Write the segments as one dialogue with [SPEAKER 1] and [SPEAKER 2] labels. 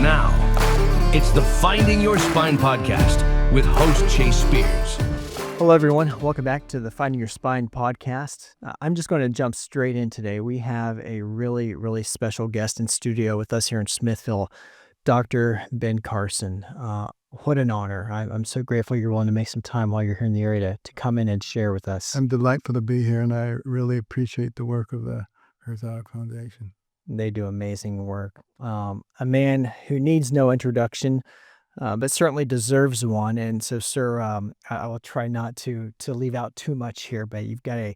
[SPEAKER 1] Now, it's the Finding Your Spine podcast with host Chase Spears.
[SPEAKER 2] Hello, everyone. Welcome back to the Finding Your Spine podcast. I'm just going to jump straight in today. We have a really, really special guest in studio with us here in Smithville, Dr. Ben Carson. What an honor. I'm so grateful you're willing to make some time while you're here in the area to come in and share with us.
[SPEAKER 3] I'm delightful to be here, and I really appreciate the work of the Herzog Foundation.
[SPEAKER 2] They do amazing work. A man who needs no introduction, but certainly deserves one. And so, sir, I will try not to leave out too much here, but you've got a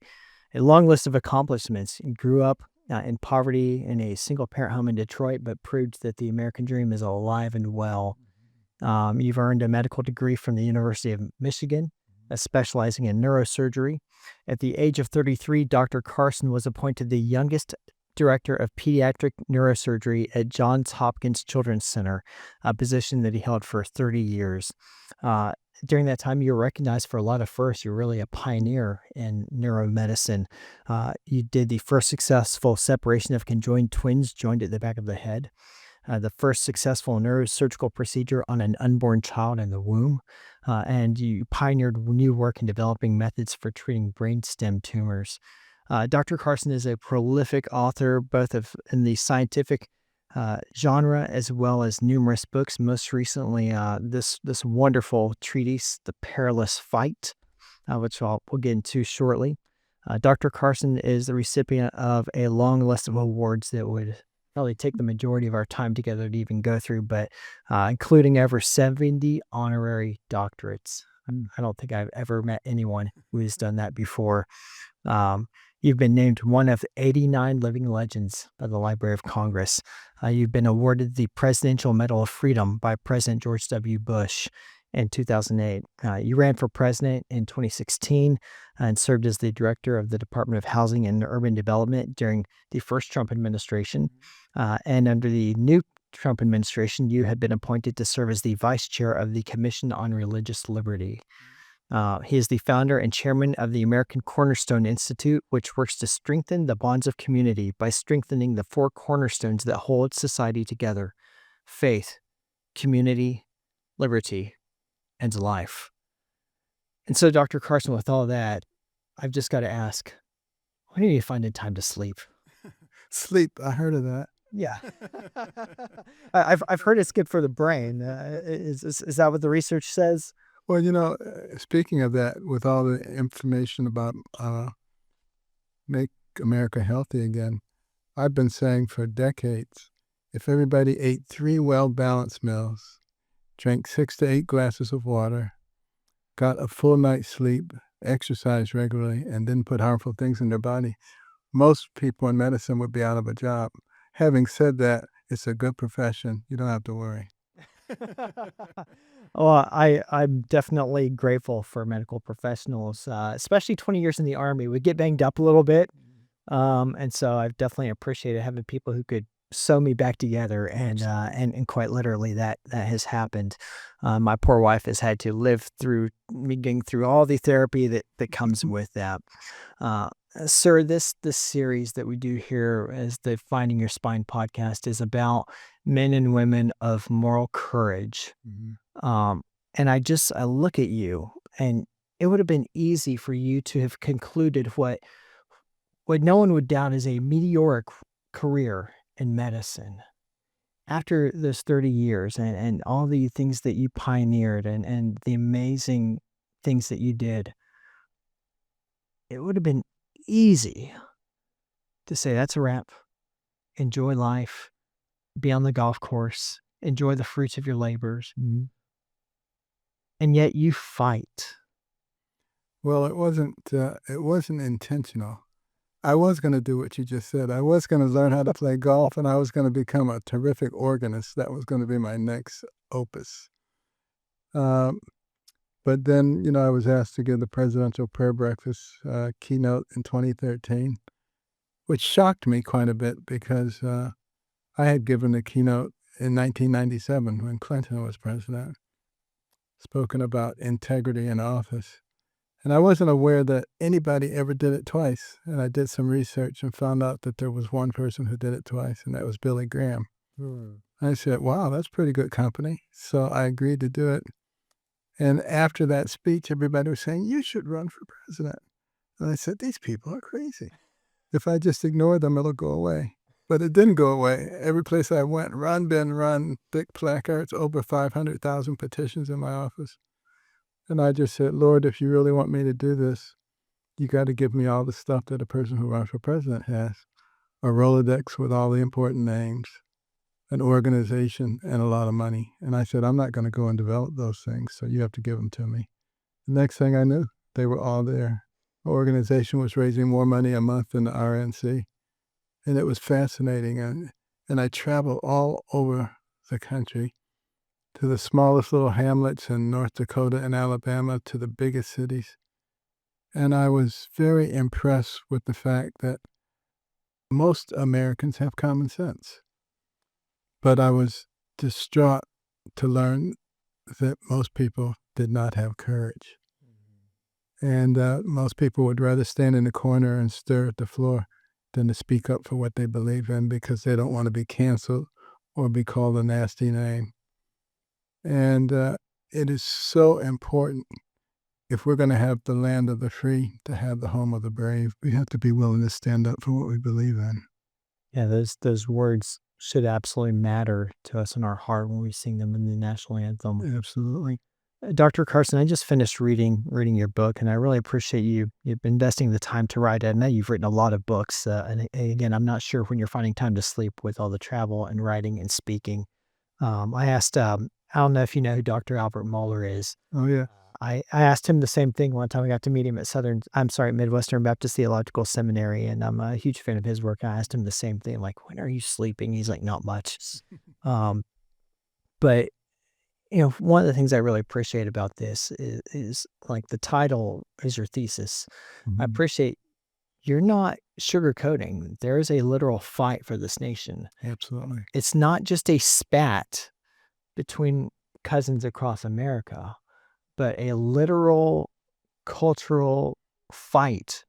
[SPEAKER 2] long list of accomplishments. You grew up in poverty in a single-parent home in Detroit, but proved that the American dream is alive and well. You've earned a medical degree from the University of Michigan, specializing in neurosurgery. At the age of 33, Dr. Carson was appointed the youngest director of pediatric neurosurgery at Johns Hopkins Children's Center, a position that he held for 30 years. During that time, you were recognized for a lot of firsts. You're really a pioneer in neuromedicine. You did the first successful separation of conjoined twins joined at the back of the head, the first successful neurosurgical procedure on an unborn child in the womb, and you pioneered new work in developing methods for treating brainstem tumors. Dr. Carson is a prolific author, both in the scientific genre as well as numerous books. Most recently, this wonderful treatise, The Perilous Fight, which we'll get into shortly. Dr. Carson is the recipient of a long list of awards that would probably take the majority of our time together to even go through, but including over 70 honorary doctorates. I don't think I've ever met anyone who has done that before. You've been named one of 89 living legends of the Library of Congress. You've been awarded the Presidential Medal of Freedom by President George W. Bush in 2008. You ran for president in 2016 and served as the director of the Department of Housing and Urban Development during the first Trump administration. And under the new Trump administration, you had been appointed to serve as the vice chair of the Commission on Religious Liberty. He is the founder and chairman of the American Cornerstone Institute, which works to strengthen the bonds of community by strengthening the four cornerstones that hold society together: faith, community, liberty, and life. And so, Dr. Carson, with all that, I've just got to ask, when are you finding time to sleep?
[SPEAKER 3] Sleep, I heard of that.
[SPEAKER 2] Yeah. I've heard it's good for the brain. Is that what the research says?
[SPEAKER 3] Well, speaking of that, with all the information about make America healthy again, I've been saying for decades, if everybody ate 3 well-balanced meals, drank 6 to 8 glasses of water, got a full night's sleep, exercised regularly, and didn't put harmful things in their body, most people in medicine would be out of a job. Having said that, it's a good profession. You don't have to worry.
[SPEAKER 2] Well, I'm definitely grateful for medical professionals, especially 20 years in the Army. We get banged up a little bit, and so I've definitely appreciated having people who could sew me back together, and quite literally that has happened. My poor wife has had to live through me getting through all the therapy that comes with that. Sir, this series that we do here as the Finding Your Spine podcast is about men and women of moral courage. And I look at you, and it would have been easy for you to have concluded what no one would doubt is a meteoric career in medicine. After those 30 years and all the things that you pioneered and the amazing things that you did, it would have been easy to say, that's a wrap. Enjoy life. Be on the golf course. Enjoy the fruits of your labors. And yet you fight.
[SPEAKER 3] Well, it wasn't intentional. I was going to do what you just said. I was going to learn how to play golf, and I was going to become a terrific organist. That was going to be my next opus. But then, I was asked to give the Presidential Prayer Breakfast keynote in 2013, which shocked me quite a bit because I had given the keynote in 1997 when Clinton was president, spoken about integrity in office. And I wasn't aware that anybody ever did it twice. And I did some research and found out that there was one person who did it twice, and that was Billy Graham. I said, wow, that's pretty good company. So I agreed to do it. And after that speech, everybody was saying, you should run for president. And I said, these people are crazy. If I just ignore them, it'll go away. But it didn't go away. Every place I went, run, Ben, run, big placards, over 500,000 petitions in my office. And I just said, Lord, if you really want me to do this, you got to give me all the stuff that a person who runs for president has. A Rolodex with all the important names, an organization, and a lot of money. And I said, I'm not going to go and develop those things, so you have to give them to me. The next thing I knew, they were all there. The organization was raising more money a month than the RNC. And it was fascinating. And I traveled all over the country, to the smallest little hamlets in North Dakota and Alabama, to the biggest cities. And I was very impressed with the fact that most Americans have common sense. But I was distraught to learn that most people did not have courage. And most people would rather stand in the corner and stare at the floor than to speak up for what they believe in, because they don't want to be canceled or be called a nasty name. And it is so important, if we're going to have the land of the free, to have the home of the brave. We have to be willing to stand up for what we believe in.
[SPEAKER 2] Yeah, those words should absolutely matter to us in our heart when we sing them in the national anthem.
[SPEAKER 3] Absolutely.
[SPEAKER 2] Dr. Carson, I just finished reading your book, and I really appreciate you've investing the time to write it. I know you've written a lot of books, and again, I'm not sure when you're finding time to sleep with all the travel and writing and speaking. I asked, I don't know if you know who Dr. Albert Mohler is.
[SPEAKER 3] Oh, yeah.
[SPEAKER 2] I asked him the same thing one time. I got to meet him at Midwestern Baptist Theological Seminary, and I'm a huge fan of his work. I asked him the same thing, like, when are you sleeping? He's like, not much. But one of the things I really appreciate about this is like the title is your thesis. I appreciate you're not sugarcoating. There is a literal fight for this nation.
[SPEAKER 3] Absolutely.
[SPEAKER 2] It's not just a spat between cousins across America, but a literal cultural fight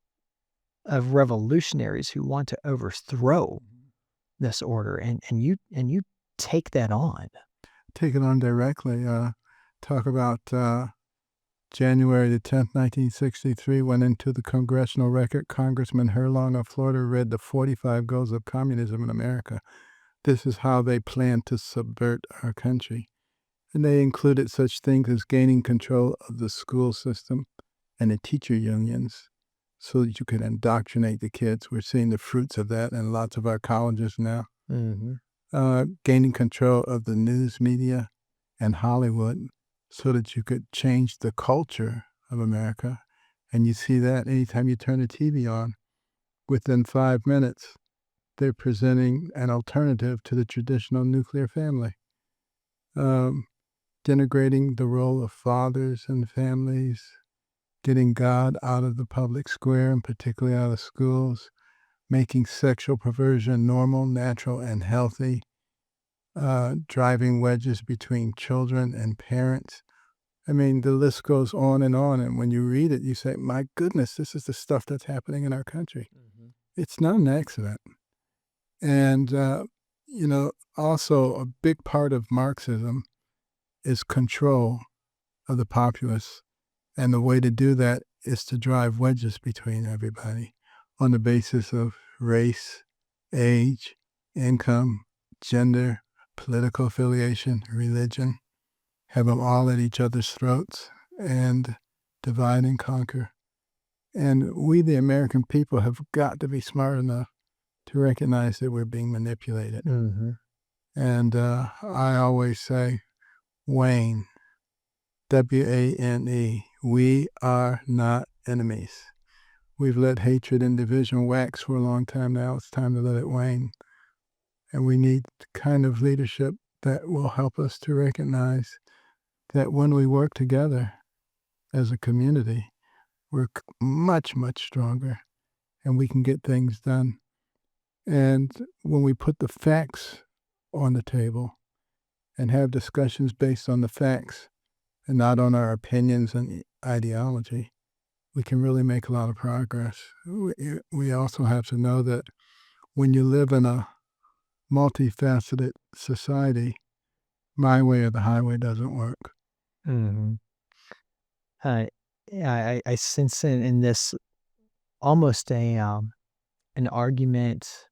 [SPEAKER 2] of revolutionaries who want to overthrow this order. And you take that on.
[SPEAKER 3] Take it on directly. Talk about January the 10th, 1963, went into the congressional record. Congressman Herlong of Florida read the 45 Goals of Communism in America. This is how they plan to subvert our country. And they included such things as gaining control of the school system and the teacher unions so that you could indoctrinate the kids. We're seeing the fruits of that in lots of our colleges now. Gaining control of the news media and Hollywood so that you could change the culture of America. And you see that anytime you turn the TV on, within 5 minutes, they're presenting an alternative to the traditional nuclear family. Denigrating the role of fathers and families, getting God out of the public square and particularly out of schools, making sexual perversion normal, natural, and healthy, driving wedges between children and parents. I mean, the list goes on. And when you read it, you say, my goodness, this is the stuff that's happening in our country. It's not an accident. And, also a big part of Marxism is control of the populace. And the way to do that is to drive wedges between everybody on the basis of race, age, income, gender, political affiliation, religion, have them all at each other's throats and divide and conquer. And we, the American people, have got to be smart enough to recognize that we're being manipulated. And I always say, Wayne, W-A-N-E, we are not enemies. We've let hatred and division wax for a long time now. It's time to let it wane. And we need the kind of leadership that will help us to recognize that when we work together as a community, we're much, much stronger and we can get things done. And when we put the facts on the table and have discussions based on the facts and not on our opinions and ideology, we can really make a lot of progress. We also have to know that when you live in a multifaceted society, my way or the highway doesn't work.
[SPEAKER 2] Mhm. Yeah, I sense in this almost an argument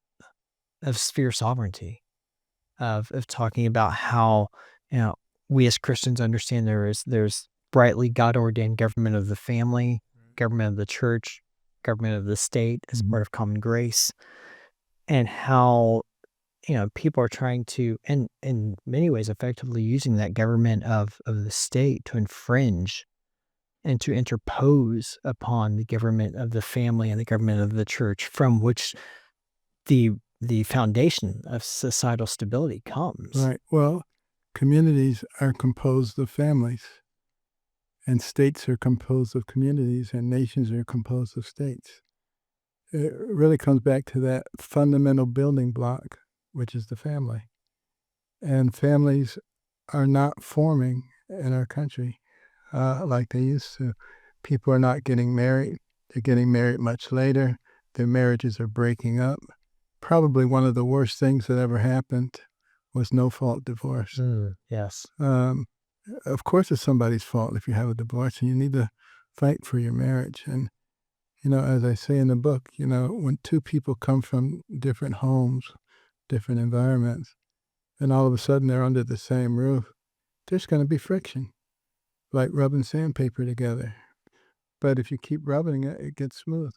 [SPEAKER 2] of sphere sovereignty, of talking about how, you know, we as Christians understand there's brightly God ordained government of the family, government of the church, government of the state as part of common grace, and how, you know, people are trying to, and in many ways effectively using that government of the state to infringe and to interpose upon the government of the family and the government of the church, from which the the foundation of societal stability comes.
[SPEAKER 3] Right. Well, communities are composed of families, and states are composed of communities, and nations are composed of states. It really comes back to that fundamental building block, which is the family. And families are not forming in our country like they used to. People are not getting married. They're getting married much later. Their marriages are breaking up. Probably one of the worst things that ever happened was no-fault divorce.
[SPEAKER 2] Yes.
[SPEAKER 3] Of course, it's somebody's fault if you have a divorce, and you need to fight for your marriage. And, as I say in the book, when two people come from different homes, different environments, and all of a sudden they're under the same roof, there's going to be friction, like rubbing sandpaper together. But if you keep rubbing it, it gets smooth.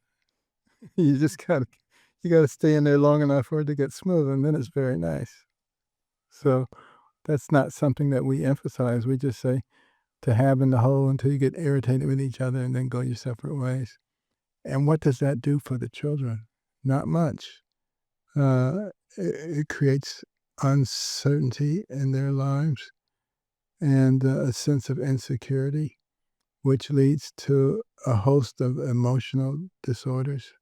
[SPEAKER 3] You gotta stay in there long enough for it to get smooth, and then it's very nice. So that's not something that we emphasize. We just say to have in the hole until you get irritated with each other and then go your separate ways. And what does that do for the children? Not much. It creates uncertainty in their lives and a sense of insecurity, which leads to a host of emotional disorders.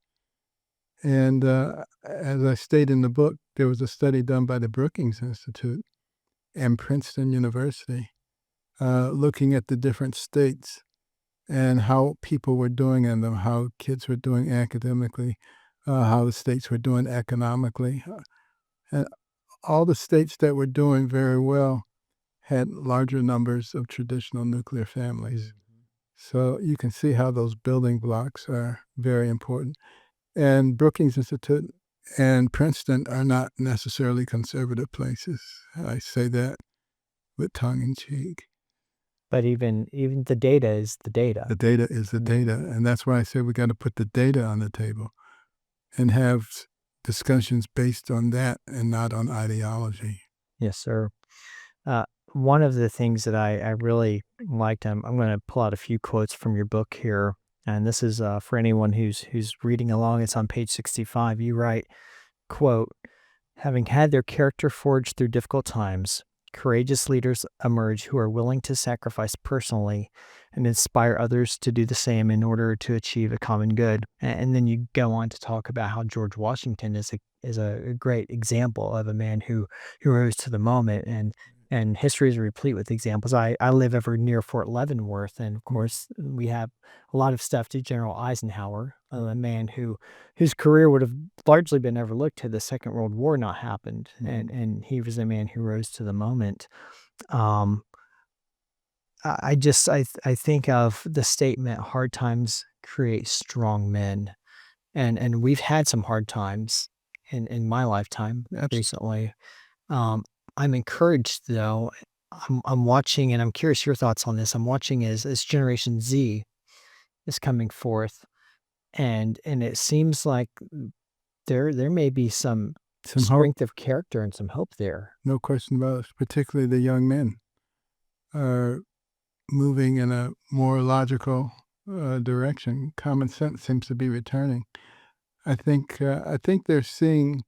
[SPEAKER 3] And as I state in the book, there was a study done by the Brookings Institute and Princeton University looking at the different states and how people were doing in them, how kids were doing academically, how the states were doing economically. And all the states that were doing very well had larger numbers of traditional nuclear families. So you can see how those building blocks are very important. And Brookings Institute and Princeton are not necessarily conservative places. I say that with tongue in cheek.
[SPEAKER 2] But even the data is the data.
[SPEAKER 3] The data is the data. And that's why I say we got to put the data on the table and have discussions based on that and not on ideology.
[SPEAKER 2] Yes, sir. One of the things that I really liked, I'm going to pull out a few quotes from your book here, and this is for anyone who's reading along. It's on page 65. You write, quote, "Having had their character forged through difficult times, courageous leaders emerge who are willing to sacrifice personally and inspire others to do the same in order to achieve a common good." And then you go on to talk about how George Washington is a great example of a man who rose to the moment, and history is replete with examples. I live over near Fort Leavenworth, and of course we have a lot of stuff to General Eisenhower, a man whose career would have largely been overlooked had the Second World War not happened, and he was a man who rose to the moment. Um, I think of the statement, "Hard times create strong men," and we've had some hard times in my lifetime recently. I'm encouraged though. I'm watching, and I'm curious your thoughts on this. I'm watching as Generation Z is coming forth, and it seems like there may be some
[SPEAKER 3] Some hope,
[SPEAKER 2] strength of character and some hope there.
[SPEAKER 3] no question about it. Particularly the young men are moving in a more logical direction. Common sense seems to be returning. I think they're seeing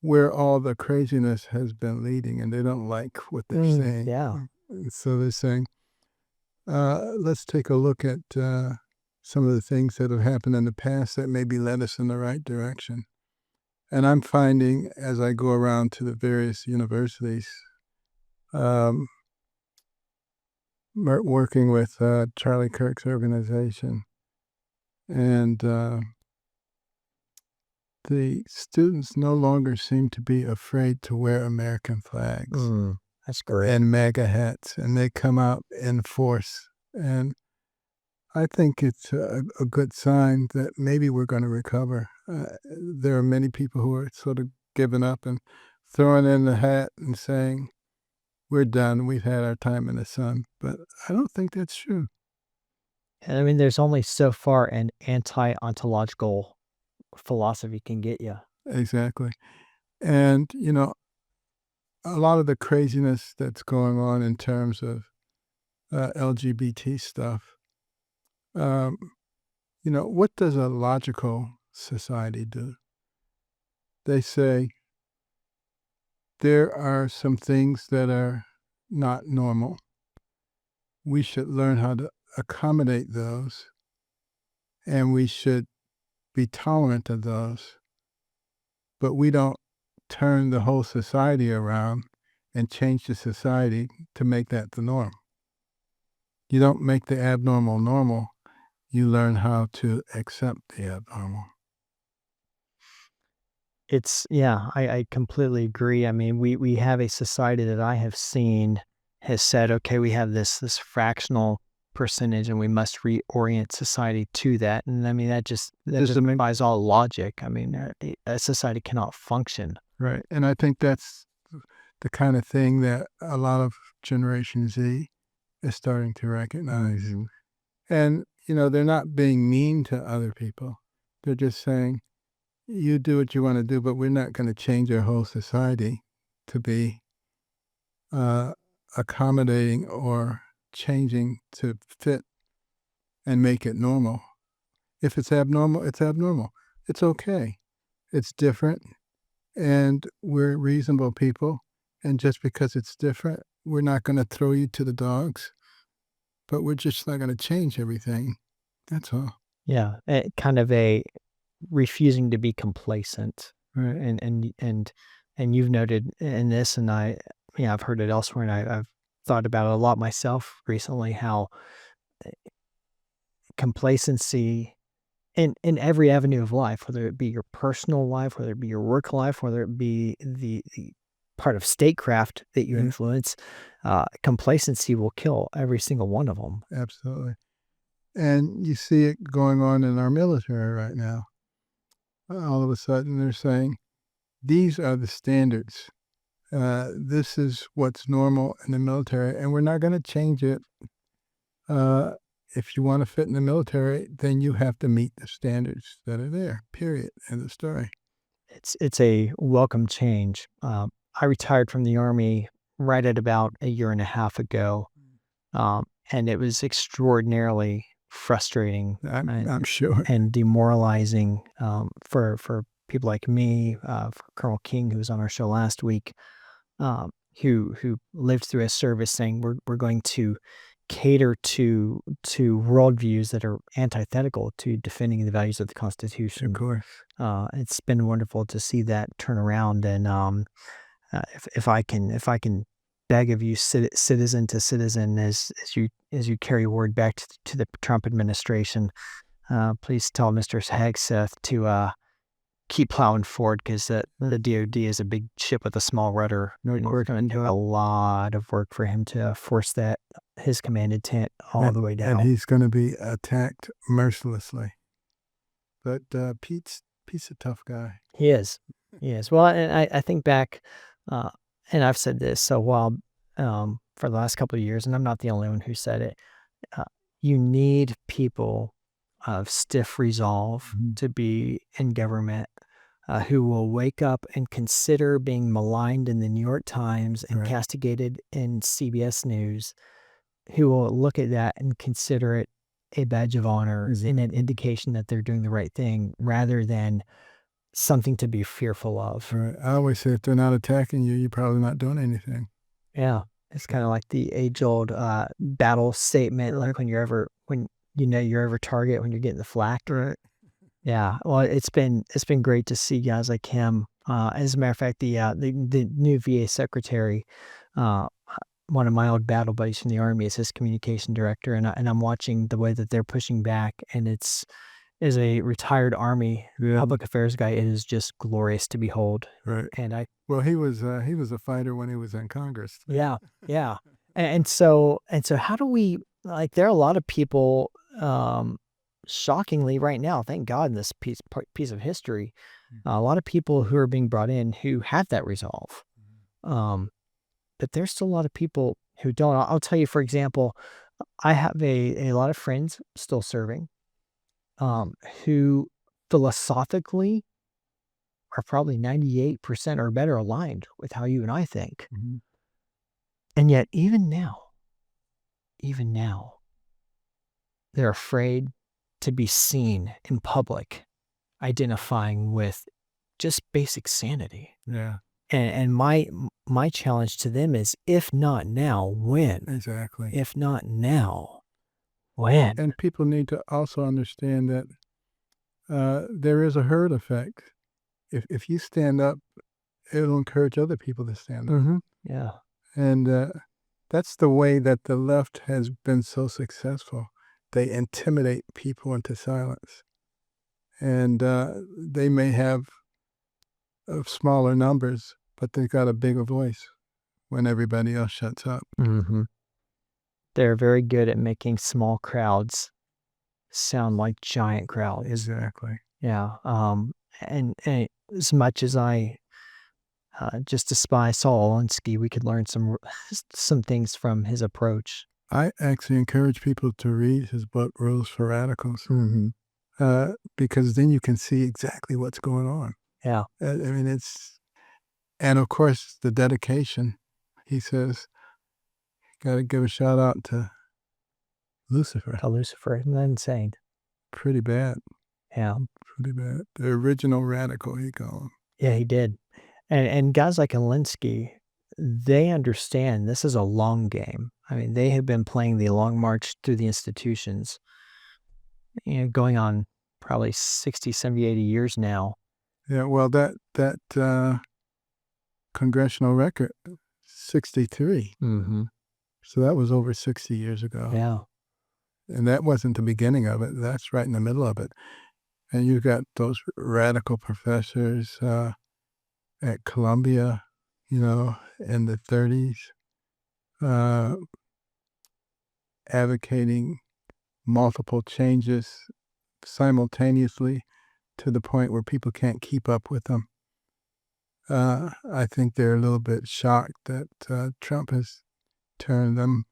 [SPEAKER 3] where all the craziness has been leading, and they don't like what they're saying.
[SPEAKER 2] Yeah.
[SPEAKER 3] So they're saying, let's take a look at some of the things that have happened in the past that maybe led us in the right direction. And I'm finding as I go around to the various universities, working with Charlie Kirk's organization, and the students no longer seem to be afraid to wear American flags
[SPEAKER 2] That's great.
[SPEAKER 3] and MAGA hats, and they come out in force. And I think it's a good sign that maybe we're going to recover. There are many people who are sort of giving up and throwing in the hat and saying, we're done, we've had our time in the sun. But I don't think that's true.
[SPEAKER 2] And I mean, there's only so far an anti-ontological philosophy can get you.
[SPEAKER 3] Exactly. And, a lot of the craziness that's going on in terms of LGBT stuff, what does a logical society do? They say there are some things that are not normal. We should learn how to accommodate those, and we should be tolerant of those. But we don't turn the whole society around and change the society to make that the norm. You don't make the abnormal normal. You learn how to accept the abnormal.
[SPEAKER 2] I completely agree. I mean, we have a society that I have seen has said, okay, we have this fractional percentage and we must reorient society to that. And I mean, that just defies all logic. I mean, a society cannot function.
[SPEAKER 3] Right. And I think that's the kind of thing that a lot of Generation Z is starting to recognize. And, they're not being mean to other people. They're just saying, you do what you want to do, but we're not going to change our whole society to be accommodating or changing to fit and make it normal. If it's abnormal, it's abnormal. It's okay. It's different. And we're reasonable people. And just because it's different, we're not going to throw you to the dogs, but we're just not going to change everything. That's all.
[SPEAKER 2] Yeah. Kind of a refusing to be complacent.
[SPEAKER 3] Right.
[SPEAKER 2] And you've noted in this, and I've heard it elsewhere, and I've thought about it a lot myself recently, how complacency in every avenue of life, whether it be your personal life, whether it be your work life, whether it be the part of statecraft that you influence, complacency will kill every single one of them.
[SPEAKER 3] Absolutely. And you see it going on in our military right now. All of a sudden they're saying, these are the standards. This is what's normal in the military, and we're not going to change it. If you want to fit in the military, then you have to meet the standards that are there, period, end of story.
[SPEAKER 2] It's a welcome change. I retired from the Army right at about a year and a half ago, and it was extraordinarily frustrating.
[SPEAKER 3] I'm sure.
[SPEAKER 2] And demoralizing for people like me, for Colonel King, who was on our show last week, who lived through his service, saying we're going to cater to worldviews that are antithetical to defending the values of the Constitution.
[SPEAKER 3] Of course.
[SPEAKER 2] It's been wonderful to see that turn around, and if I can beg of you, citizen to citizen, as you carry word back to the Trump administration, please tell Mr. Hegseth to keep plowing forward, because the DoD is a big ship with a small rudder. We're going to do a lot of work for him to force his command intent all the way down.
[SPEAKER 3] And he's going to be attacked mercilessly. But Pete's a tough guy.
[SPEAKER 2] He is. Well, and I think back, and I've said this so while for the last couple of years, and I'm not the only one who said it. You need people of stiff resolve to be in government, who will wake up and consider being maligned in the New York Times and castigated in CBS News, who will look at that and consider it a badge of honor and an indication that they're doing the right thing, rather than something to be fearful of.
[SPEAKER 3] Right. I always say, if they're not attacking you, you're probably not doing anything.
[SPEAKER 2] Yeah. It's kind of like the age-old battle statement, like when you're over target, when you're getting the flak.
[SPEAKER 3] Right.
[SPEAKER 2] Yeah. Well, it's been great to see guys like him. As a matter of fact, the new VA secretary, one of my old battle buddies from the Army, is his communication director, and I'm watching the way that they're pushing back, and it's as a retired Army public affairs guy, it is just glorious to behold.
[SPEAKER 3] Right.
[SPEAKER 2] And
[SPEAKER 3] Well, he was a fighter when he was in Congress.
[SPEAKER 2] yeah, yeah. And so how do we, like, there are a lot of people, shockingly right now, thank God in this piece of history, a lot of people who are being brought in who have that resolve. Um, but there's still a lot of people who don't. I'll tell you, for example, I have a lot of friends still serving, who philosophically are probably 98% or better aligned with how you and I think.
[SPEAKER 3] Mhm.
[SPEAKER 2] And yet, even now, they're afraid to be seen in public, identifying with just basic sanity.
[SPEAKER 3] Yeah,
[SPEAKER 2] And my challenge to them is, if not now, when?
[SPEAKER 3] exactly.
[SPEAKER 2] If not now, when?
[SPEAKER 3] And people need to also understand that there is a herd effect. If you stand up, it'll encourage other people to stand up.
[SPEAKER 2] Yeah.
[SPEAKER 3] And that's the way that the left has been so successful. They intimidate people into silence. And they may have smaller numbers, but they've got a bigger voice when everybody else shuts up.
[SPEAKER 2] They're very good at making small crowds sound like giant crowds.
[SPEAKER 3] Exactly.
[SPEAKER 2] Yeah. And as much as I just despise Saul Alinsky, we could learn some things from his approach.
[SPEAKER 3] I actually encourage people to read his book, Rules for Radicals, because then you can see exactly what's going on.
[SPEAKER 2] Yeah.
[SPEAKER 3] I mean, and of course, the dedication. He says, got to give a shout out to Lucifer.
[SPEAKER 2] To Lucifer, isn't that insane?
[SPEAKER 3] Pretty bad.
[SPEAKER 2] Yeah.
[SPEAKER 3] Pretty bad. The original radical, he called him.
[SPEAKER 2] Yeah, he did. And guys like Alinsky, they understand this is a long game. I mean, they have been playing the long march through the institutions, going on probably 60, 70, 80 years now.
[SPEAKER 3] Yeah, well, that congressional record, 63. So that was over 60 years ago.
[SPEAKER 2] Yeah.
[SPEAKER 3] And that wasn't the beginning of it. That's right in the middle of it. And you've got those radical professors at Columbia, in the 30s, advocating multiple changes simultaneously to the point where people can't keep up with them. I think they're a little bit shocked that Trump has turned them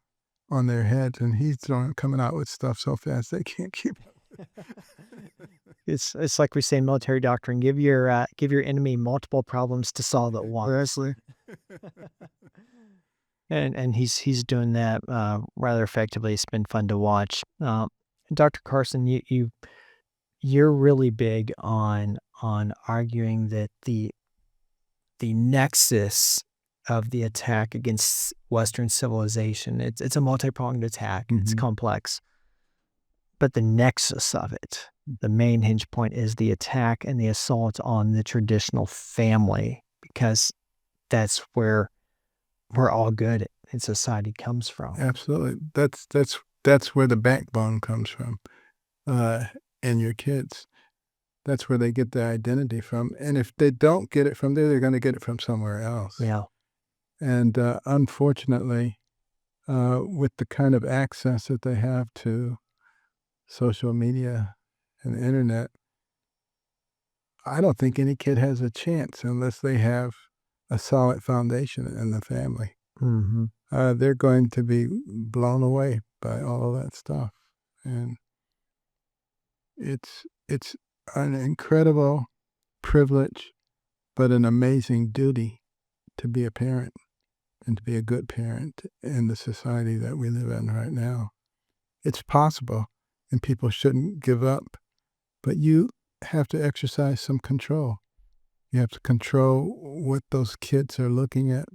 [SPEAKER 3] on their heads, and he's coming out with stuff so fast they can't keep up.
[SPEAKER 2] It's like we say in military doctrine: give your enemy multiple problems to solve at once.
[SPEAKER 3] Seriously.
[SPEAKER 2] And he's doing that rather effectively. It's been fun to watch. Dr. Carson, you're really big on arguing that the nexus of the attack against Western civilization, it's a multi-pronged attack. It's complex, but the nexus of it, the main hinge point, is the attack and the assault on the traditional family, because that's where all good in society comes from.
[SPEAKER 3] Absolutely. That's where the backbone comes from, in your kids. That's where they get their identity from. And if they don't get it from there, they're going to get it from somewhere else.
[SPEAKER 2] Yeah.
[SPEAKER 3] And unfortunately, with the kind of access that they have to social media and the internet, I don't think any kid has a chance unless they have a solid foundation in the family. They're going to be blown away by all of that stuff. And it's an incredible privilege, but an amazing duty to be a parent and to be a good parent in the society that we live in right now. It's possible, and people shouldn't give up, but you have to exercise some control. You have to control what those kids are looking at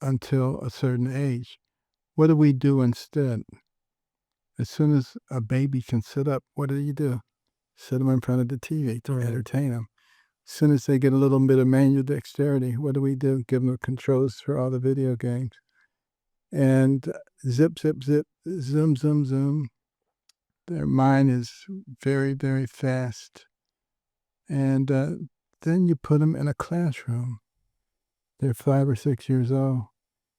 [SPEAKER 3] until a certain age. What do we do instead? As soon as a baby can sit up, what do? Sit them in front of the TV to entertain them. As soon as they get a little bit of manual dexterity, what do? Give them the controls for all the video games. And zip, zip, zip, zoom, zoom, zoom. Their mind is very, very fast. And then you put them in a classroom. They're 5 or 6 years old.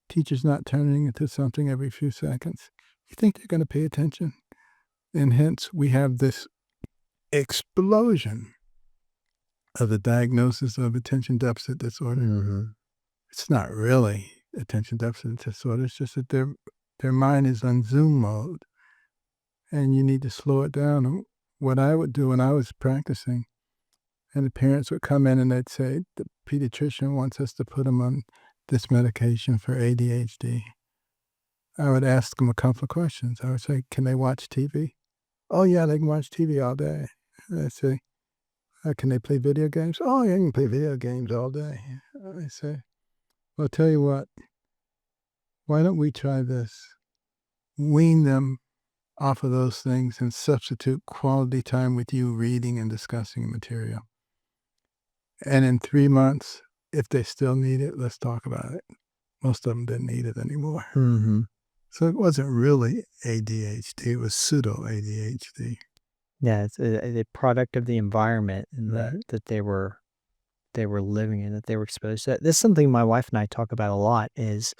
[SPEAKER 3] Teacher's not turning into something every few seconds. You think they're going to pay attention? And hence, we have this explosion of the diagnosis of attention deficit disorder.
[SPEAKER 2] Mm-hmm.
[SPEAKER 3] It's not really attention deficit disorder. It's just that their mind is on Zoom mode, and you need to slow it down. And what I would do when I was practicing, and the parents would come in and they'd say, the pediatrician wants us to put them on this medication for ADHD. I would ask them a couple of questions. I would say, can they watch TV? Oh, yeah, they can watch TV all day. I say, can they play video games? Oh, yeah, they can play video games all day. I say, well, I'll tell you what, why don't we try this? Wean them off of those things and substitute quality time with you reading and discussing material. And in 3 months, if they still need it, let's talk about it. Most of them didn't need it anymore.
[SPEAKER 2] Mm-hmm.
[SPEAKER 3] So it wasn't really ADHD, it was pseudo-ADHD.
[SPEAKER 2] Yeah, it's a product of the environment and
[SPEAKER 3] Right.
[SPEAKER 2] that they were living in, that they were exposed to. This is something my wife and I talk about a lot. Is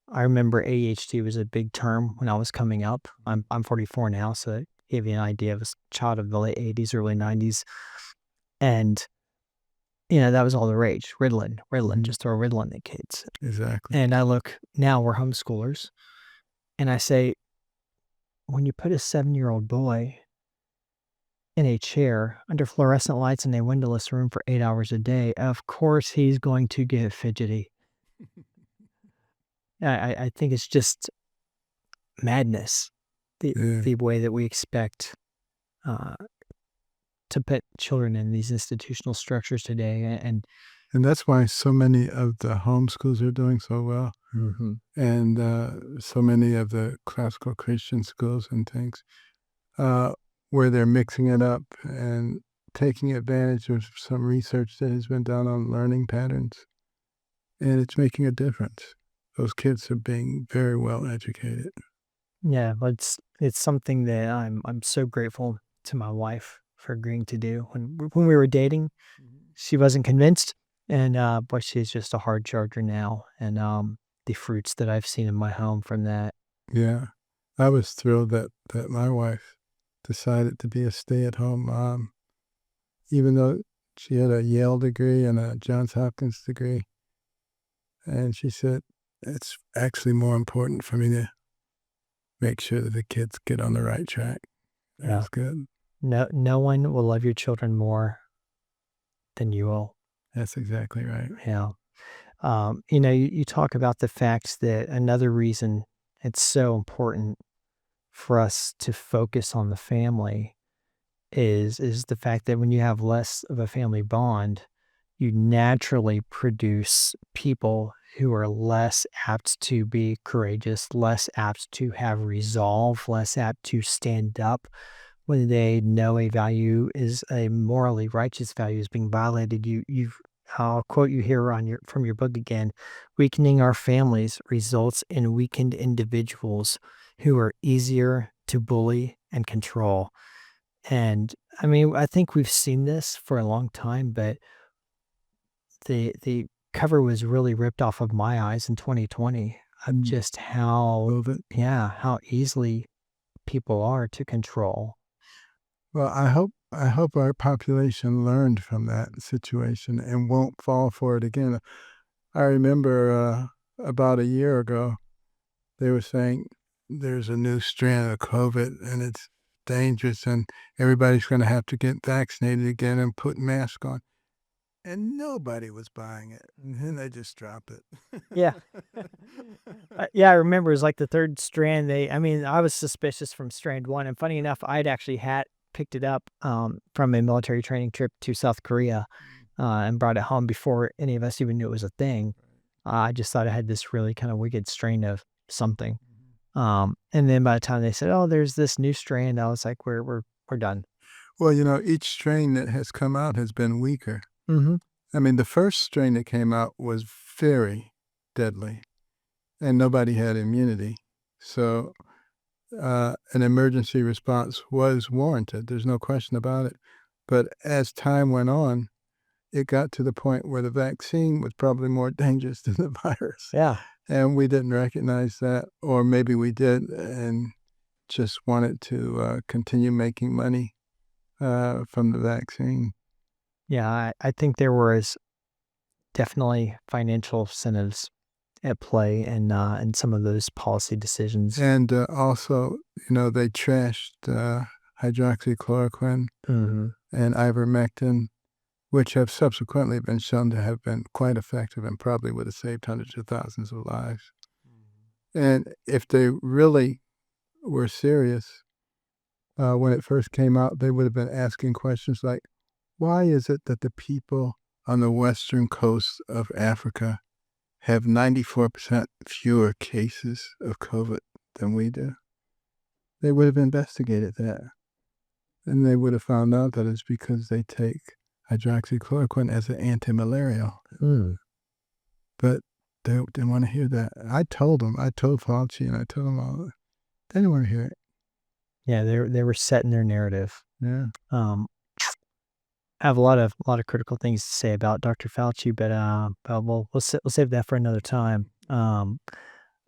[SPEAKER 2] I remember ADHD was a big term when I was coming up. I'm 44 now, so it gave you an idea of a child of the late 80s, early 90s, and that was all the rage. Ritalin,
[SPEAKER 3] Mhm.
[SPEAKER 2] just throw Ritalin at kids.
[SPEAKER 3] Exactly.
[SPEAKER 2] And I look now, we're homeschoolers, and I say, when you put a 7-year-old boy in a chair under fluorescent lights in a windowless room for 8 hours a day, of course he's going to get fidgety. I think it's just madness,
[SPEAKER 3] Yeah.
[SPEAKER 2] the way that we expect to put children in these institutional structures today. And
[SPEAKER 3] that's why so many of the homeschools are doing so well.
[SPEAKER 2] mm-hmm.
[SPEAKER 3] And so many of the classical Christian schools and things, where they're mixing it up and taking advantage of some research that has been done on learning patterns. And it's making a difference. Those kids are being very well educated.
[SPEAKER 2] Yeah, but it's something that I'm so grateful to my wife for agreeing to do. When we were dating, she wasn't convinced, and but she's just a hard charger now. And the fruits that I've seen in my home from that.
[SPEAKER 3] Yeah. I was thrilled that my wife decided to be a stay-at-home mom, even though she had a Yale degree and a Johns Hopkins degree. And she said, it's actually more important for me to make sure that the kids get on the right track. That's good.
[SPEAKER 2] No one will love your children more than you will.
[SPEAKER 3] That's exactly right.
[SPEAKER 2] Yeah. You talk about the fact that another reason it's so important for us to focus on the family is the fact that when you have less of a family bond, you naturally produce people who are less apt to be courageous, less apt to have resolve, less apt to stand up when they know a value is a morally righteous value is being violated. I'll quote you here from your book again. Weakening our families results in weakened individuals who are easier to bully and control. And I mean, I think we've seen this for a long time, but the cover was really ripped off of my eyes in 2020 of just how easily people are to control.
[SPEAKER 3] Well, I hope our population learned from that situation and won't fall for it again. I remember about a year ago, they were saying there's a new strand of COVID and it's dangerous and everybody's going to have to get vaccinated again and put masks on. And nobody was buying it. And then they just dropped it.
[SPEAKER 2] Yeah. Yeah, I remember it was like the third strand. I was suspicious from strand 1. And funny enough, I'd actually picked it up from a military training trip to South Korea and brought it home before any of us even knew it was a thing. I just thought it had this really kind of wicked strain of something. And then by the time they said, "Oh, there's this new strain," I was like, "We're done."
[SPEAKER 3] Well, each strain that has come out has been weaker.
[SPEAKER 2] Mm-hmm.
[SPEAKER 3] I mean, the first strain that came out was very deadly, and nobody had immunity. So an emergency response was warranted. There's no question about it. But as time went on, it got to the point where the vaccine was probably more dangerous than the virus.
[SPEAKER 2] Yeah.
[SPEAKER 3] And we didn't recognize that, or maybe we did and just wanted to continue making money from the vaccine.
[SPEAKER 2] Yeah, I think there was definitely financial incentives at play in some of those policy decisions.
[SPEAKER 3] And also, they trashed hydroxychloroquine
[SPEAKER 2] Mhm.
[SPEAKER 3] and ivermectin, which have subsequently been shown to have been quite effective and probably would have saved hundreds of thousands of lives. And if they really were serious, when it first came out, they would have been asking questions like, why is it that the people on the western coast of Africa have 94% fewer cases of COVID than we do? They would have investigated that. And they would have found out that it's because they take hydroxychloroquine as an anti-malarial. But they didn't want to hear that. I told Fauci, and I told them all. They didn't want to hear it.
[SPEAKER 2] Yeah, they were set in their narrative.
[SPEAKER 3] Yeah.
[SPEAKER 2] I have a lot of critical things to say about Dr. Fauci, but we'll save that for another time.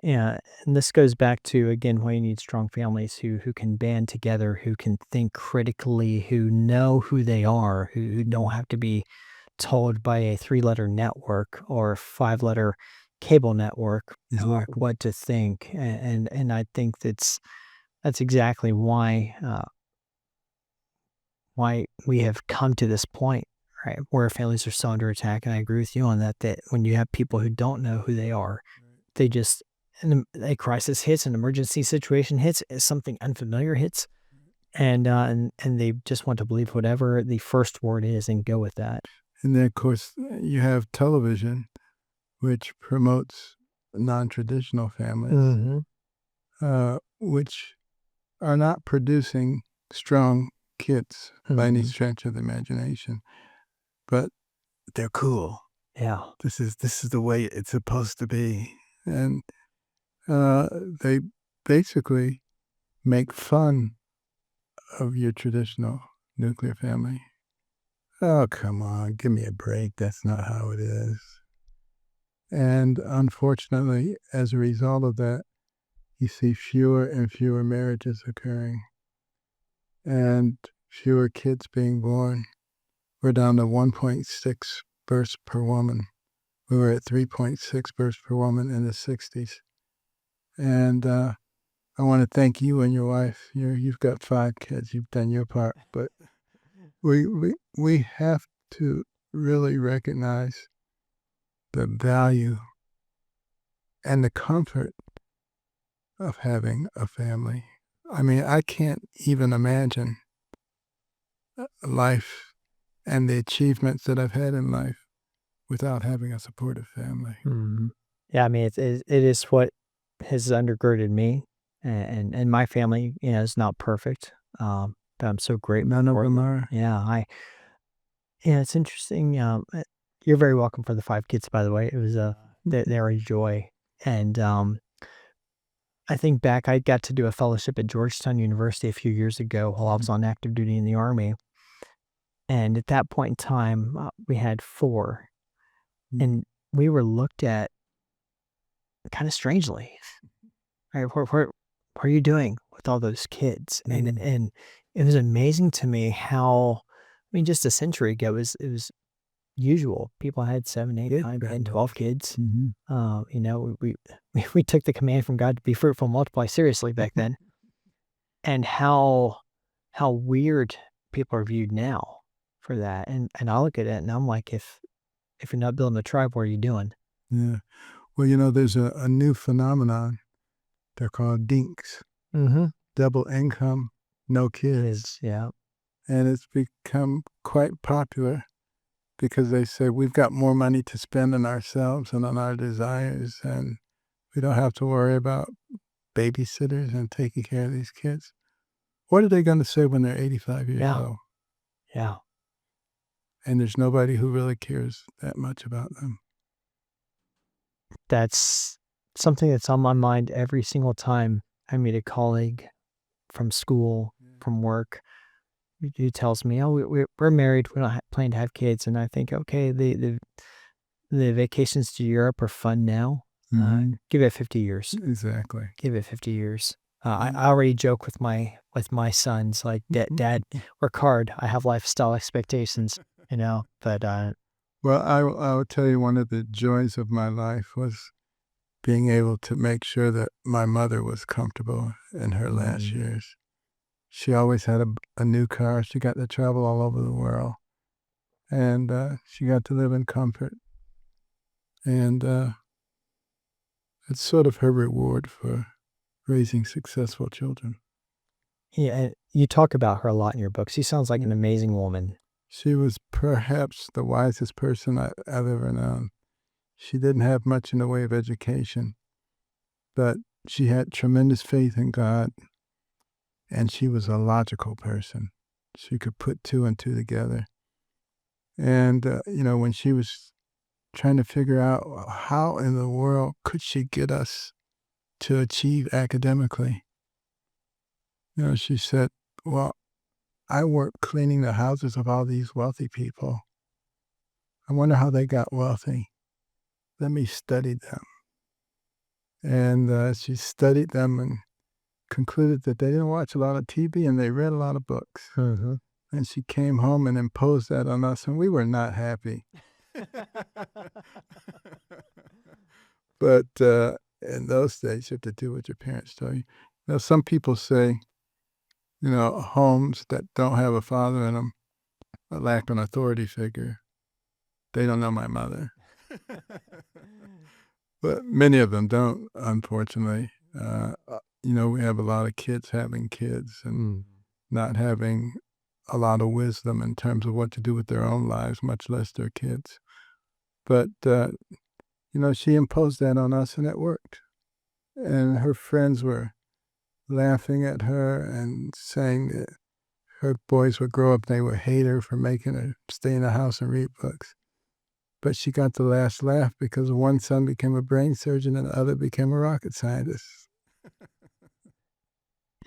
[SPEAKER 2] Yeah, and this goes back to, again, why you need strong families who can band together, who can think critically, who know who they are, who don't have to be told by a 3-letter network or a 5-letter cable network what to think. And I think that's exactly why we have come to this point, right, where families are so under attack. And I agree with you on that when you have people who don't know who they are, they just, and a crisis hits, an emergency situation hits, something unfamiliar hits, and they just want to believe whatever the first word is and go with that.
[SPEAKER 3] And then, of course, you have television, which promotes non-traditional families, which are not producing strong kids by any stretch of the imagination, but they're cool.
[SPEAKER 2] Yeah.
[SPEAKER 3] This is the way it's supposed to be. And they basically make fun of your traditional nuclear family. Oh, come on, give me a break. That's not how it is. And unfortunately, as a result of that, you see fewer and fewer marriages occurring and fewer kids being born. We're down to 1.6 births per woman. We were at 3.6 births per woman in the 60s. And I want to thank you and your wife. You've got 5 kids. You've done your part. But we have to really recognize the value and the comfort of having a family. I mean, I can't even imagine life and the achievements that I've had in life without having a supportive family.
[SPEAKER 2] Yeah, I mean, it is what has undergirded me, and my family, is not perfect, but I'm so grateful.
[SPEAKER 3] None of them are.
[SPEAKER 2] Yeah, it's interesting. You're very welcome for the 5 kids, by the way. It was they're a joy, and I think back, I got to do a fellowship at Georgetown University a few years ago while I was on active duty in the Army, and at that point in time, we had 4, and we were looked at kind of strangely. Right, what are you doing with all those kids? And it was amazing to me how, I mean, just a century ago, it was usual. People had 7, 8, 9, 10, 12 kids. We took the command from God to be fruitful and multiply seriously back then. And how weird people are viewed now for that. And I look at it and I'm like, if you're not building a tribe, what are you doing?
[SPEAKER 3] Yeah. Well, there's a new phenomenon. They're called dinks. Double income, no kids.
[SPEAKER 2] Yeah.
[SPEAKER 3] And it's become quite popular because they say we've got more money to spend on ourselves and on our desires, and we don't have to worry about babysitters and taking care of these kids. What are they going to say when they're 85 years old?
[SPEAKER 2] Yeah.
[SPEAKER 3] And there's nobody who really cares that much about them.
[SPEAKER 2] That's something that's on my mind every single time I meet a colleague from school, from work, who tells me, "Oh, we're married. We don't plan to have kids." And I think, okay, the vacations to Europe are fun now. Give it 50 years.
[SPEAKER 3] Exactly.
[SPEAKER 2] Give it 50 years. I already joke with my sons, like, Dad, work hard. I have lifestyle expectations, but
[SPEAKER 3] Well, I will tell you, one of the joys of my life was being able to make sure that my mother was comfortable in her last years. She always had a new car. She got to travel all over the world, and she got to live in comfort. And it's sort of her reward for raising successful children.
[SPEAKER 2] yeah, and you talk about her a lot in your book. She sounds like an amazing woman.
[SPEAKER 3] She was perhaps the wisest person I've ever known. She didn't have much in the way of education, but she had tremendous faith in God, and she was a logical person. She could put two and two together. And, when she was trying to figure out how in the world could she get us to achieve academically, she said, well, I work cleaning the houses of all these wealthy people. I wonder how they got wealthy. Let me study them. And she studied them and concluded that they didn't watch a lot of TV and they read a lot of books. And she came home and imposed that on us, and we were not happy. But in those days, you have to do what your parents tell you. Some people say, homes that don't have a father in them lack an authority figure. They don't know my mother. But many of them don't, unfortunately. We have a lot of kids having kids and not having a lot of wisdom in terms of what to do with their own lives, much less their kids. But, she imposed that on us, and it worked. And her friends were laughing at her and saying that her boys would grow up, they would hate her for making her stay in the house and read books. But she got the last laugh because one son became a brain surgeon and the other became a rocket scientist.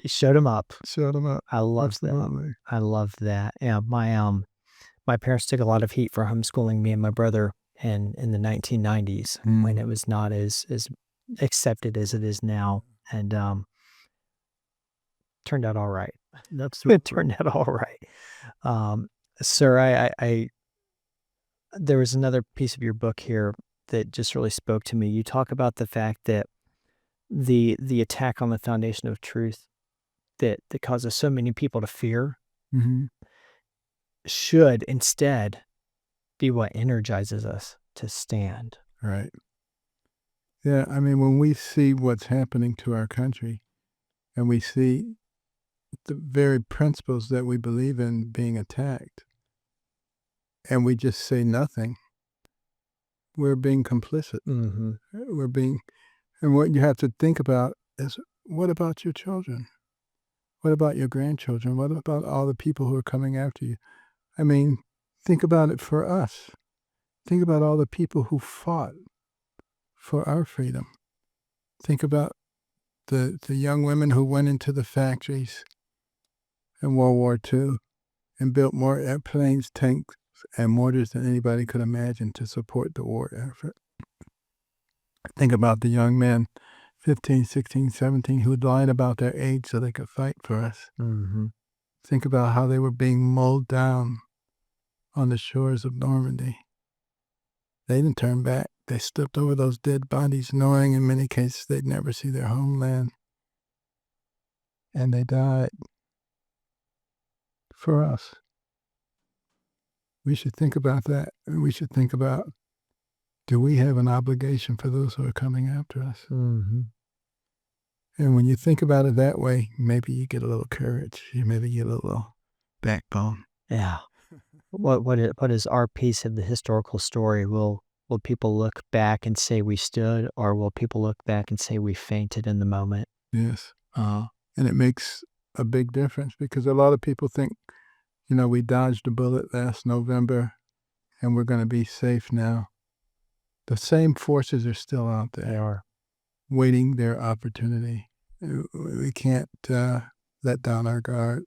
[SPEAKER 2] You showed him up.
[SPEAKER 3] Showed him up.
[SPEAKER 2] I love
[SPEAKER 3] Absolutely.
[SPEAKER 2] that. I love that. Yeah, my parents took a lot of heat for homeschooling me and my brother in the 1990s when it was not as accepted as it is now, and turned out all right. It turned out all right. Sir, I there was another piece of your book here that just really spoke to me. You talk about the fact that the attack on the foundation of truth that causes so many people to fear should instead be what energizes us to stand.
[SPEAKER 3] Right. Yeah, when we see what's happening to our country and we see the very principles that we believe in being attacked, and we just say nothing, we're being complicit. And what you have to think about is, what about your children? What about your grandchildren? What about all the people who are coming after you? Think about it for us. Think about all the people who fought for our freedom. Think about the young women who went into the factories in World War II and built more airplanes, tanks, and mortars than anybody could imagine to support the war effort. Think about the young men, 15, 16, 17, who lied about their age so they could fight for us. Think about how they were being mowed down on the shores of Normandy. They didn't turn back. They stepped over those dead bodies, knowing in many cases they'd never see their homeland. And they died for us. We should think about that. We should think about, do we have an obligation for those who are coming after us? And when you think about it that way, maybe you get a little courage. Maybe you get a little backbone.
[SPEAKER 2] Yeah. What is our piece of the historical story? Will people look back and say we stood, or will people look back and say we fainted in the moment?
[SPEAKER 3] Yes. And it makes a big difference, because a lot of people think, we dodged a bullet last November and we're going to be safe now. The same forces are still out there.
[SPEAKER 2] They are.
[SPEAKER 3] Waiting their opportunity. We can't let down our guard.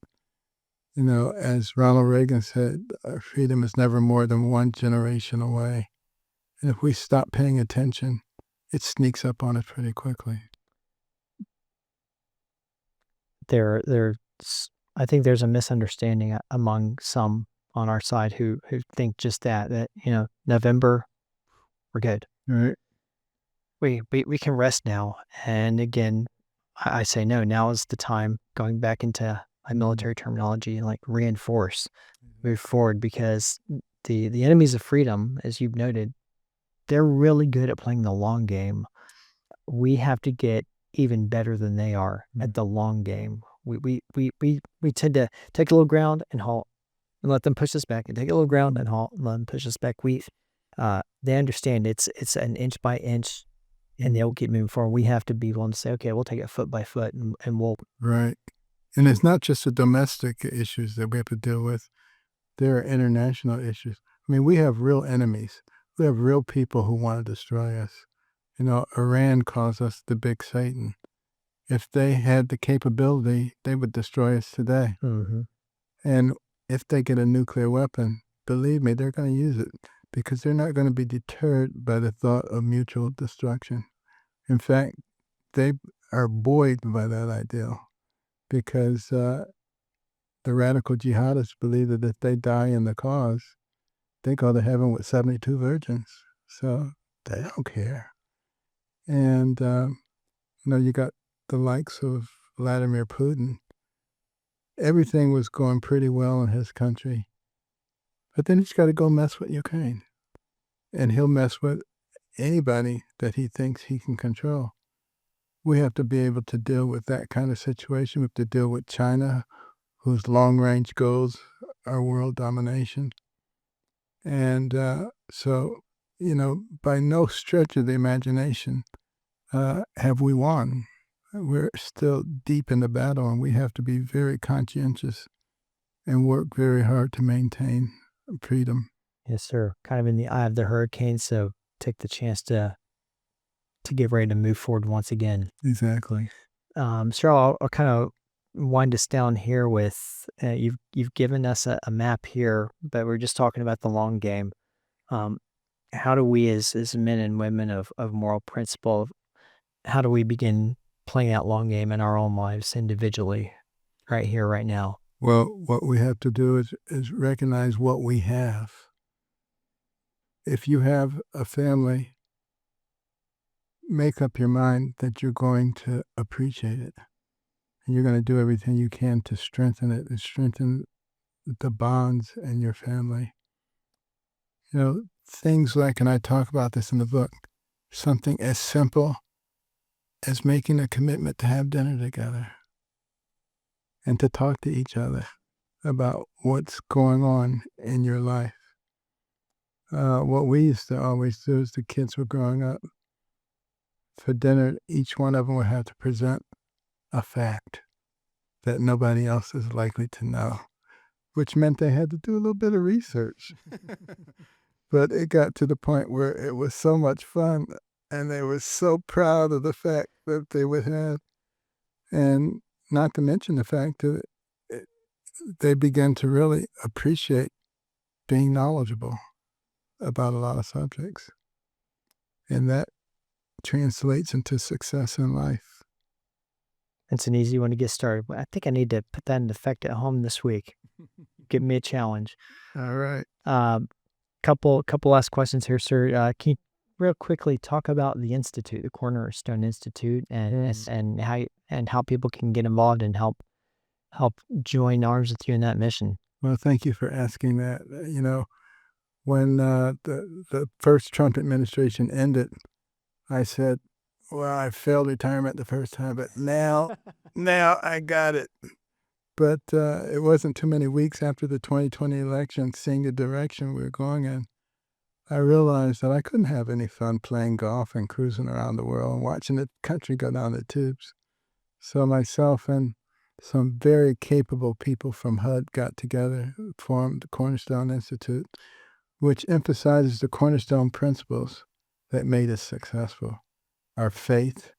[SPEAKER 3] As Ronald Reagan said, freedom is never more than one generation away. And if we stop paying attention, it sneaks up on us pretty quickly.
[SPEAKER 2] I think there's a misunderstanding among some on our side who think just that November, we're good.
[SPEAKER 3] Right.
[SPEAKER 2] We can rest now. And again, I say no. Now is the time, going back into my military terminology, like reinforce, move forward, because the enemies of freedom, as you've noted, they're really good at playing the long game. We have to get even better than they are at the long game. We tend to take a little ground and halt and let them push us back, and take a little ground and halt and let them push us back. They understand it's an inch by inch, and they'll keep moving forward. We have to be willing to say, okay, we'll take it foot by foot, and we'll.
[SPEAKER 3] Right. And it's not just the domestic issues that we have to deal with. There are international issues. I mean, we have real enemies. We have real people who want to destroy us. Iran calls us the big Satan. If they had the capability, they would destroy us today.
[SPEAKER 2] Mm-hmm.
[SPEAKER 3] And if they get a nuclear weapon, believe me, they're going to use it, because they're not going to be deterred by the thought of mutual destruction. In fact, they are buoyed by that ideal, because the radical jihadists believe that if they die in the cause, they go to heaven with 72 virgins. So they don't care. And, you got the likes of Vladimir Putin. Everything was going pretty well in his country. But then he's got to go mess with Ukraine. And he'll mess with anybody that he thinks he can control. We have to be able to deal with that kind of situation. We have to deal with China, whose long-range goals are world domination. And so, by no stretch of the imagination have we won. We're still deep in the battle, and we have to be very conscientious and work very hard to maintain freedom.
[SPEAKER 2] Yes, sir. Kind of in the eye of the hurricane, so take the chance to get ready to move forward once again.
[SPEAKER 3] Exactly.
[SPEAKER 2] Sir, I'll kind of wind us down here with you've given us a map here, but we're just talking about the long game. How do we, as men and women of moral principle, how do we begin playing that long game in our own lives individually, right here, right now?
[SPEAKER 3] Well, what we have to do is recognize what we have. If you have a family, make up your mind that you're going to appreciate it. And you're going to do everything you can to strengthen it and strengthen the bonds in your family. Things like, and I talk about this in the book, something as simple as making a commitment to have dinner together and to talk to each other about what's going on in your life. What we used to always do as the kids were growing up, for dinner, each one of them would have to present a fact that nobody else is likely to know, which meant they had to do a little bit of research. But it got to the point where it was so much fun, and they were so proud of the fact that they would have, and not to mention the fact that they began to really appreciate being knowledgeable about a lot of subjects. And that translates into success in life.
[SPEAKER 2] It's an easy one to get started. I think I need to put that in effect at home this week. Give me a challenge.
[SPEAKER 3] All right.
[SPEAKER 2] Couple last questions here, sir. Can you real quickly talk about the Institute, the Cornerstone Institute, and how people can get involved and help join arms with you in that mission?
[SPEAKER 3] Well, thank you for asking that. When the first Trump administration ended, I said, well, I failed retirement the first time, but now I got it. But it wasn't too many weeks after the 2020 election, seeing the direction we were going in, I realized that I couldn't have any fun playing golf and cruising around the world and watching the country go down the tubes. So myself and some very capable people from HUD got together, formed the Cornerstone Institute, which emphasizes the cornerstone principles that made us successful. Our faith,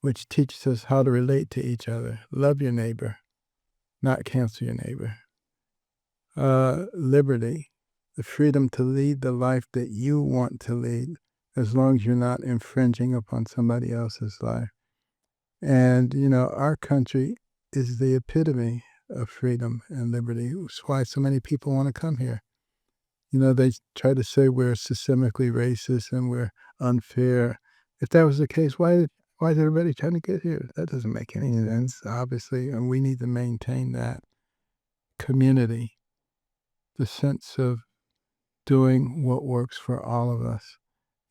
[SPEAKER 3] which teaches us how to relate to each other. Love your neighbor, not cancel your neighbor. Liberty, the freedom to lead the life that you want to lead, as long as you're not infringing upon somebody else's life. And, our country is the epitome of freedom and liberty. It's why so many people want to come here. They try to say we're systemically racist and we're unfair. If that was the case, why is everybody trying to get here? That doesn't make any sense, obviously, and we need to maintain that community, the sense of doing what works for all of us.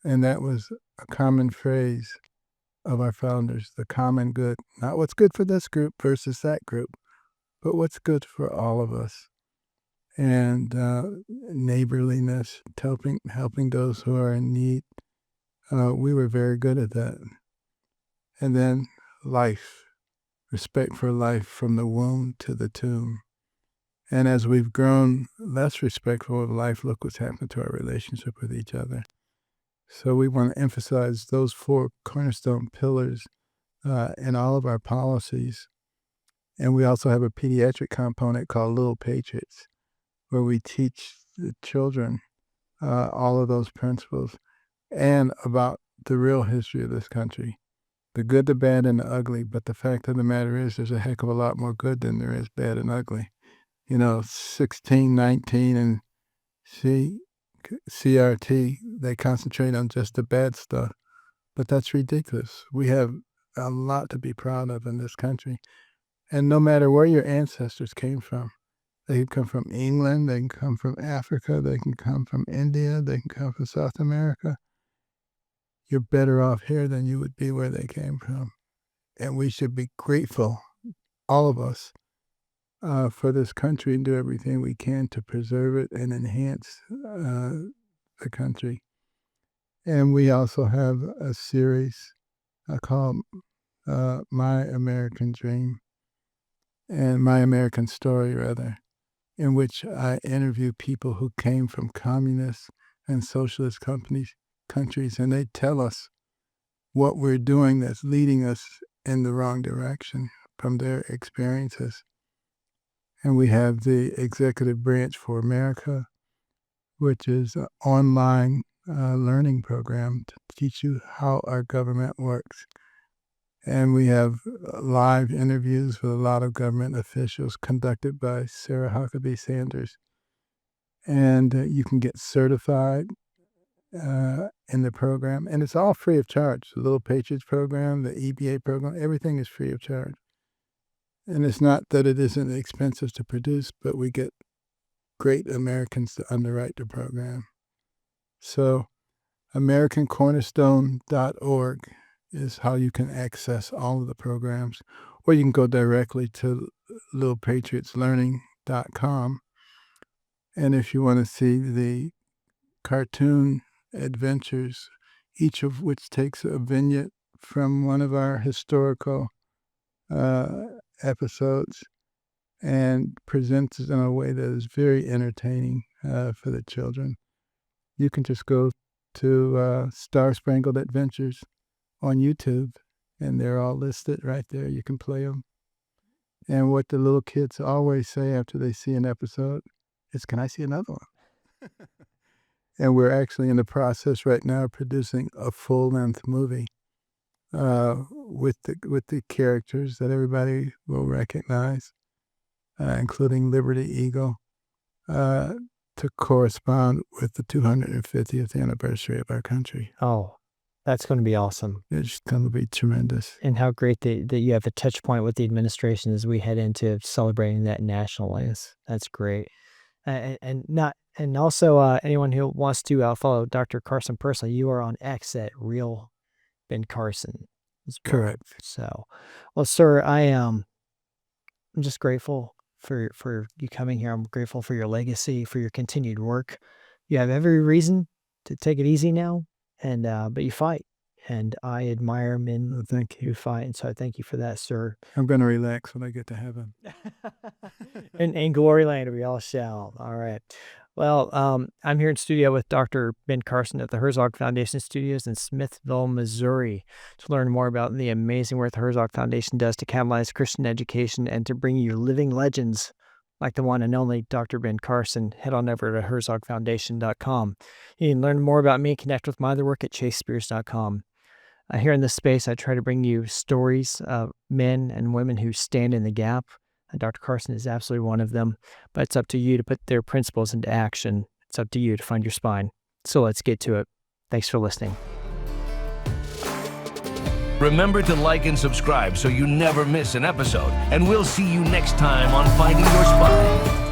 [SPEAKER 3] And that was a common phrase of our founders, the common good. Not what's good for this group versus that group, but what's good for all of us. And neighborliness, helping those who are in need. We were very good at that. And then life, respect for life from the womb to the tomb. And as we've grown less respectful of life, look what's happened to our relationship with each other. So we want to emphasize those 4 cornerstone pillars in all of our policies. And we also have a pediatric component called Little Patriots, where we teach the children all of those principles and about the real history of this country, the good, the bad, and the ugly. But the fact of the matter is there's a heck of a lot more good than there is bad and ugly. 1619 and CRT, they concentrate on just the bad stuff. But that's ridiculous. We have a lot to be proud of in this country. And no matter where your ancestors came from, they can come from England, they can come from Africa, they can come from India, they can come from South America. You're better off here than you would be where they came from. And we should be grateful, all of us, for this country and do everything we can to preserve it and enhance the country. And we also have a series called My American Dream, and My American Story, rather, in which I interview people who came from communist and socialist countries, and they tell us what we're doing that's leading us in the wrong direction from their experiences. And we have the Executive Branch for America, which is an online learning program to teach you how our government works. And we have live interviews with a lot of government officials conducted by Sarah Huckabee Sanders. And you can get certified in the program. And it's all free of charge. The Little Patriots program, the EBA program, everything is free of charge. And it's not that it isn't expensive to produce, but we get great Americans to underwrite the program. So AmericanCornerstone.org is how you can access all of the programs. Or you can go directly to littlepatriotslearning.com. And if you want to see the cartoon adventures, each of which takes a vignette from one of our historical episodes and presents it in a way that is very entertaining for the children, you can just go to Star Spangled Adventures on YouTube, and they're all listed right there. You can play them. And what the little kids always say after they see an episode is, "Can I see another one?" And we're actually in the process right now of producing a full-length movie with the characters that everybody will recognize, including Liberty Eagle, to correspond with the 250th anniversary of our country.
[SPEAKER 2] Oh, that's going to be awesome.
[SPEAKER 3] It's going to be tremendous.
[SPEAKER 2] And how great that you have a touch point with the administration as we head into celebrating that nationally. That's great. And also anyone who wants to follow Dr. Carson personally, you are on X at Real Ben Carson.
[SPEAKER 3] Correct.
[SPEAKER 2] So, well, sir, I'm just grateful for you coming here. I'm grateful for your legacy, for your continued work. You have every reason to take it easy now, and but you fight, and I admire men who fight, and so I thank you for that, sir.
[SPEAKER 3] I'm going to relax when I get to heaven.
[SPEAKER 2] In glory land we all shall. All right. Well, I'm here in studio with Dr. Ben Carson at the Herzog Foundation Studios in Smithville, Missouri, to learn more about the amazing work the Herzog Foundation does to catalyze Christian education and to bring you living legends like the one and only Dr. Ben Carson. Head on over to herzogfoundation.com. You can learn more about me, connect with my other work at chasespears.com. Here in this space, I try to bring you stories of men and women who stand in the gap. Dr. Carson is absolutely one of them, but it's up to you to put their principles into action. It's up to you to find your spine. So let's get to it. Thanks for listening.
[SPEAKER 1] Remember to like and subscribe so you never miss an episode, and we'll see you next time on Finding Your Spine.